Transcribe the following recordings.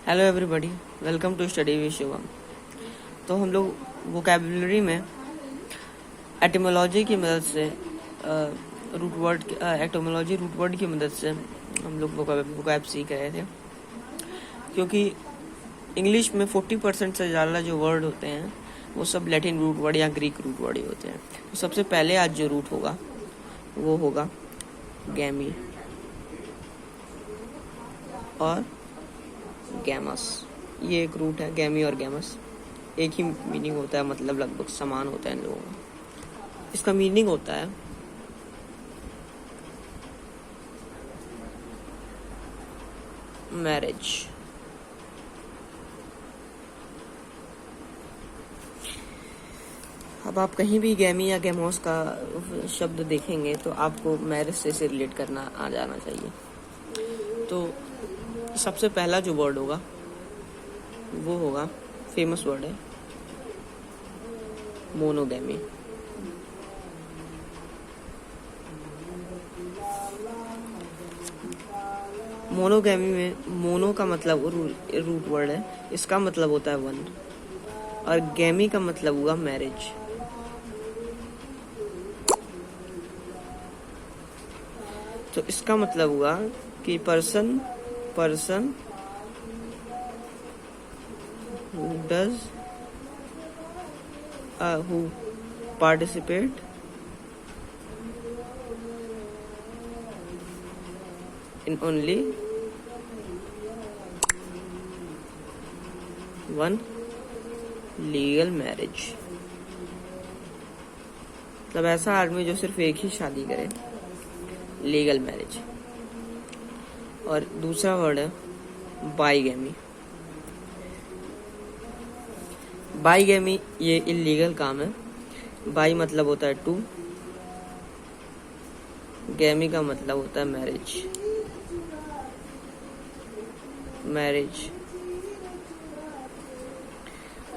Hello everybody, welcome to study with Shivam. तो हम लोग वोकैबुलरी में एटिमोलॉजी की मदद से root word etymology root word की मदद से हम लोग वोकैब सीख रहे थे, क्योंकि इंग्लिश में 40% से ज़्यादा जो वर्ड होते हैं वो सब लैटिन रूट वर्ड या ग्रीक रूट वर्ड ही होते हैं। तो सबसे पहले आज जो रूट होगा वो होगा गैमी और गैमस। ये एक रूट है, गैमी और गैमस एक ही मीनिंग होता है, मतलब लगभग समान होता है इन लोगों का। इसका मीनिंग होता है मैरिज। अब आप कहीं भी गैमी या गैमोस का शब्द देखेंगे तो आपको मैरिज से रिलेट करना आ जाना चाहिए। तो सबसे पहला जो वर्ड होगा वो होगा, फेमस वर्ड है, मोनोगैमी। मोनोगैमी में मोनो का मतलब रूट वर्ड है, इसका मतलब होता है वन, और गैमी का मतलब हुआ मैरिज। तो इसका मतलब हुआ कि person who participate in only one legal marriage। मतलब ऐसा आदमी जो सिर्फ एक ही शादी करे, लीगल मैरिज। और दूसरा वर्ड है बाईगैमी। बाईगैमी ये इलीगल काम है। बाई मतलब होता है टू, गैमी का मतलब होता है मैरिज।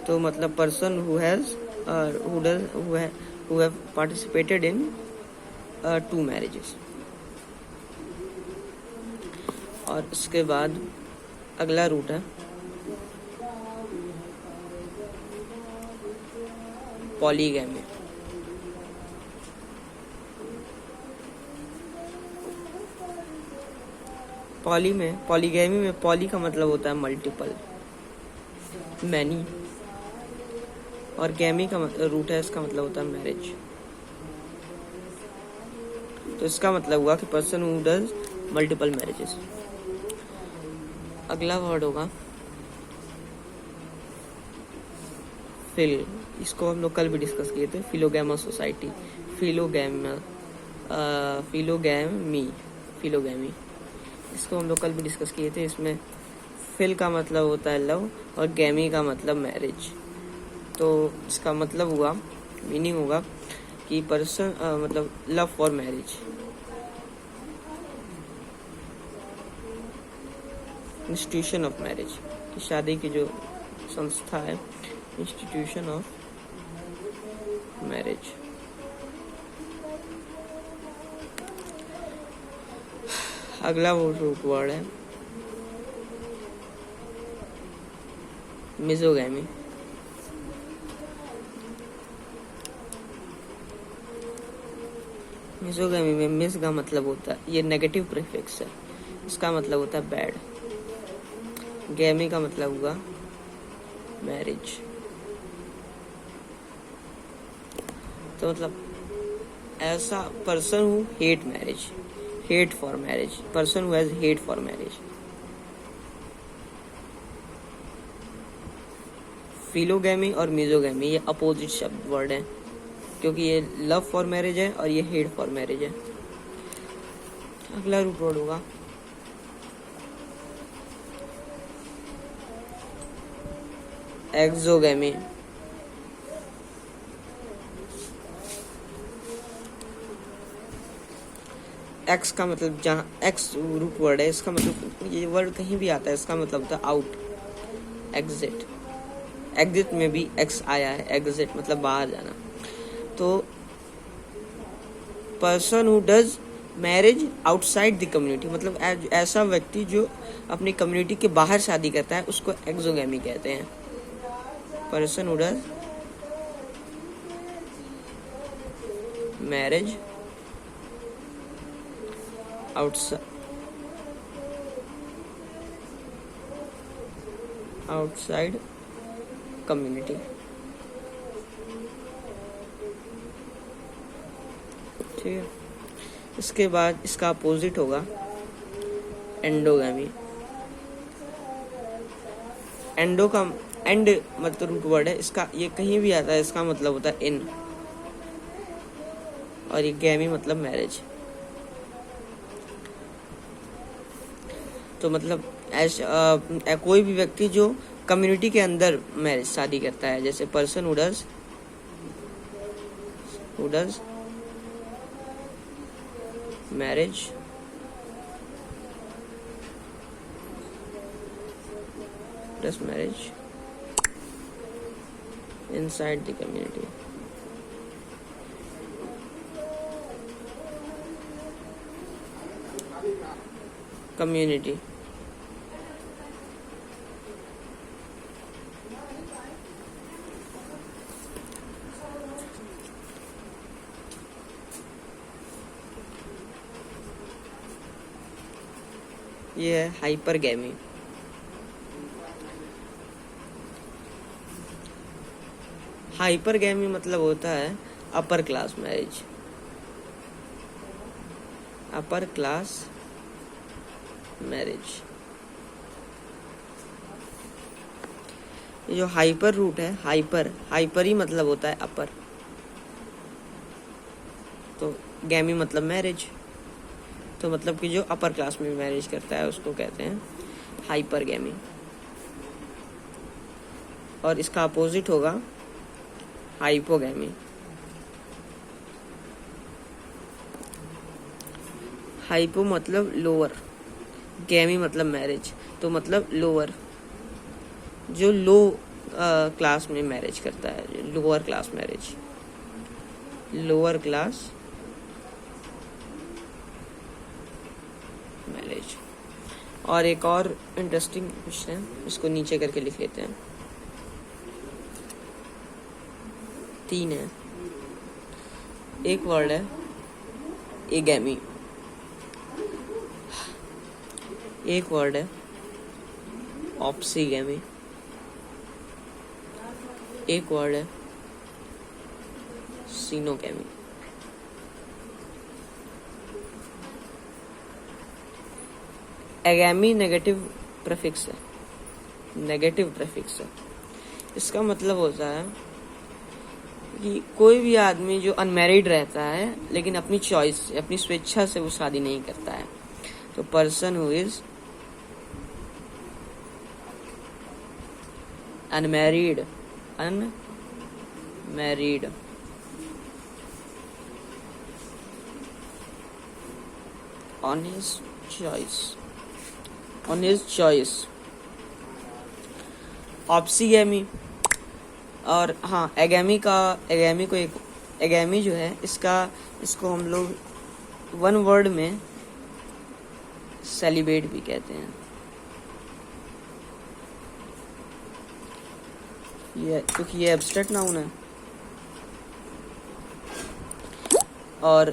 तो मतलब person who have participated in two marriages। और इसके बाद अगला रूट है पॉलीगैमी। पॉलीगैमी में पॉली का मतलब होता है मल्टीपल, मैनी, और गैमी का रूट है, इसका मतलब होता है मैरिज। तो इसका मतलब हुआ कि person who does multiple marriages. अगला वर्ड होगा फिल। इसको हम लोग कल भी डिस्कस किए थे, फिलोगैमा सोसाइटी, फिलोगैमी। इसको हम लोग कल भी डिस्कस किए थे। इसमें फिल का मतलब होता है लव और गैमी का मतलब मैरिज। तो इसका मतलब हुआ, मीनिंग होगा कि पर्सन मतलब love for marriage, institution of marriage, शादी की जो संस्था है, इंस्टीट्यूशन ऑफ मैरिज। अगला वो रूट वर्ड है मिजोगैमी। मिजोगैमी में मिस का मतलब होता है, ये नेगेटिव प्रीफिक्स है, इसका मतलब होता है बैड। गैमी का मतलब हुआ मैरिज। तो मतलब ऐसा person who hate marriage, hate for marriage, person who has hate for marriage. Philogamy और मिजोगैमी ये अपोजिट शब्द वर्ड है, क्योंकि ये लव फॉर मैरिज है और ये हेट फॉर मैरिज है। अगला रूट वर्ड होगा एक्सोगैमी। एक्स का मतलब, जहाँ एक्स रूट वर्ड है, इसका मतलब ये वर्ड कहीं भी आता है, इसका मतलब होता है आउट, एग्जिट। एग्जिट में भी एक्स आया है, एग्जिट मतलब बाहर जाना। तो person who does marriage outside the community, मतलब ऐसा व्यक्ति जो अपनी कम्युनिटी के बाहर शादी करता है उसको एक्सोगैमी कहते हैं। Person who does marriage outside community. ठीक है, इसके बाद इसका अपोजिट होगा एंडोगैमी। एंडो का एंड मतलब रूट वर्ड है इसका, ये कहीं भी आता है, इसका मतलब होता है इन, और ये गैमी मतलब मैरिज। तो मतलब कोई भी व्यक्ति जो कम्युनिटी के अंदर मैरिज शादी करता है, जैसे person who does marriage inside the community। community ये है हाइपरगैमी। हाइपरगैमी मतलब होता है upper class marriage. Upper class marriage, ये जो हाइपर रूट है, हाइपर ही मतलब होता है अपर, तो गैमी मतलब मैरिज, तो मतलब कि जो अपर क्लास में मैरिज करता है उसको कहते हैं हाइपरगैमी। और इसका अपोजिट होगा हाइपोगैमी। हाइपो मतलब लोअर, गैमी मतलब मैरिज, तो मतलब लोअर, जो लो क्लास में मैरिज करता है, lower class marriage, lower class marriage. और एक और इंटरेस्टिंग क्वेश्चन है, इसको नीचे करके लिख लेते हैं। 3 है, एक वर्ड है एगैमी, एक वर्ड है ऑप्सीगैमी, एक वर्ड है सीनोगैमी। एगैमी नेगेटिव प्रीफिक्स है, नेगेटिव प्रीफिक्स है। इसका मतलब होता है कि कोई भी आदमी जो अनमैरिड रहता है लेकिन अपनी चॉइस से, अपनी स्वेच्छा से वो शादी नहीं करता है, तो person who is unmarried on his choice opsigamy. और हाँ, एगैमी जो है इसको हम लोग वन वर्ड में सेलिब्रेट भी कहते हैं। ये क्योंकि ये एब्स्ट्रैक्ट नाउन है, और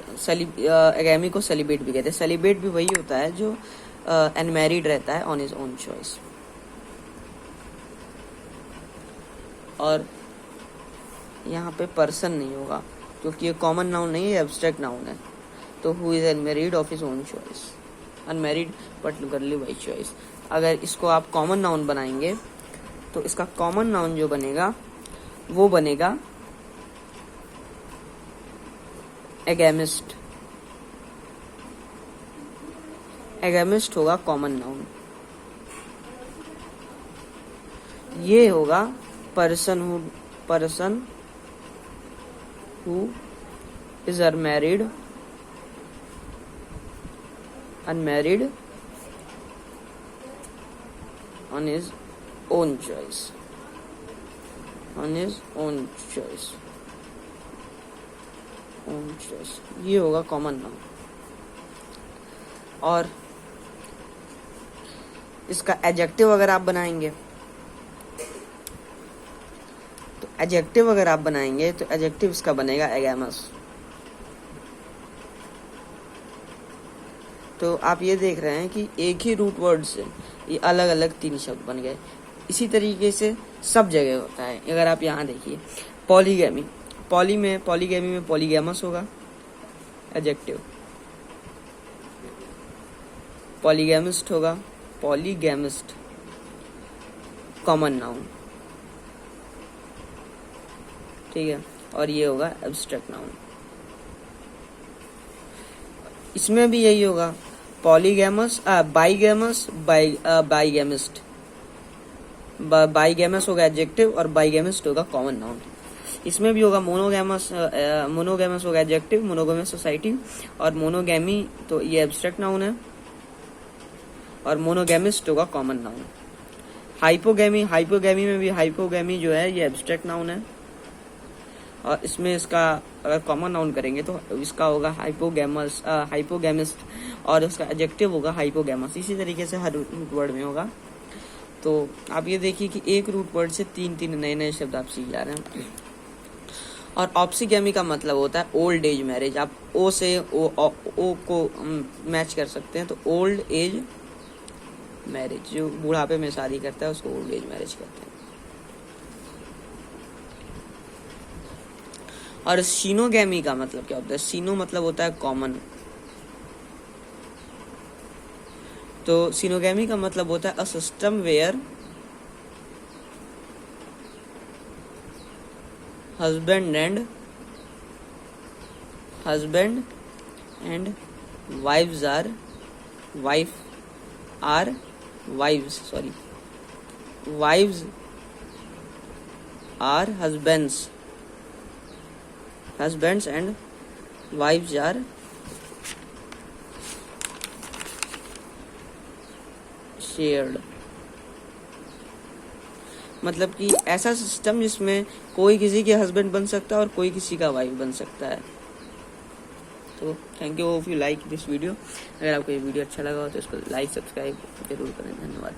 एगैमी को सेलिब्रेट भी कहते हैं। सेलिब्रेट भी वही होता है जो अनमैरिड रहता है ऑन हिज ओन चॉइस। और यहाँ पे पर्सन नहीं होगा क्योंकि ये कॉमन नाउन नहीं है, एब्स्ट्रैक्ट नाउन है। तो who is unmarried of his own choice, unmarried particularly by choice. अगर इसको आप कॉमन नाउन बनाएंगे तो इसका कॉमन नाउन जो बनेगा वो बनेगा एगैमिस्ट। एगैमिस्ट होगा कॉमन नाउन। ये होगा person who is unmarried on his own choice, ये होगा कॉमन नाउन। और इसका एडजेक्टिव अगर आप बनाएंगे तो एडजेक्टिव इसका बनेगा एगेमस। तो आप ये देख रहे हैं कि एक ही रूट वर्ड से ये अलग अलग 3 शब्द बन गए। इसी तरीके से सब जगह होता है। अगर आप यहाँ देखिए पॉलीगैमी, पॉलीगैमी में पॉलीगैमस होगा एडजेक्टिव, पॉलीगैमिस्ट होगा पॉलीगैमिस्ट कॉमन नाउन, ठीक है, और ये होगा एब्स्ट्रैक्ट नाउन। इसमें भी यही होगा पॉलीगैमस बाइगैमस बाइगैमिस्ट, बाइगैमस होगा एडजेक्टिव और बाइगैमिस्ट होगा कॉमन नाउन। इसमें भी होगा मोनोगैमस होगा एडजेक्टिव, मोनोगैमस सोसाइटी, और मोनोगैमी तो ये एब्स्ट्रैक्ट नाउन है और मोनोगैमिस्ट होगा कॉमन नाउन। हाइपोगैमी में भी हाइपोगैमी जो है ये एब्स्ट्रैक्ट नाउन है और इसमें इसका अगर कॉमन नाउन करेंगे तो इसका होगा हाइपोगैमिस्ट और उसका एडजेक्टिव होगा हाइपोगैमस। इसी तरीके से हर रूट वर्ड में होगा। तो आप ये देखिए कि एक रूट वर्ड से 3 नए शब्द आप सीख जा रहे हैं। और ऑप्सीगैमी का मतलब होता है ओल्ड एज मैरिज। आप ओ से ओ को मैच कर सकते हैं, तो ओल्ड एज मैरिज, जो बुढ़ापे में शादी करता है उसको ओल्ड एज मैरिज कहते हैं। और सीनोगैमी का मतलब क्या होता है? सीनो मतलब होता है कॉमन, तो सीनोगैमी का मतलब होता है a system where husband and wives are husbands and wives are shared। मतलब कि ऐसा सिस्टम जिसमें कोई किसी के हस्बैंड बन सकता है और कोई किसी का वाइफ बन सकता है। तो thank you if you like this video. अगर आपको ये वीडियो अच्छा लगा हो तो इसको लाइक सब्सक्राइब जरूर करें। धन्यवाद।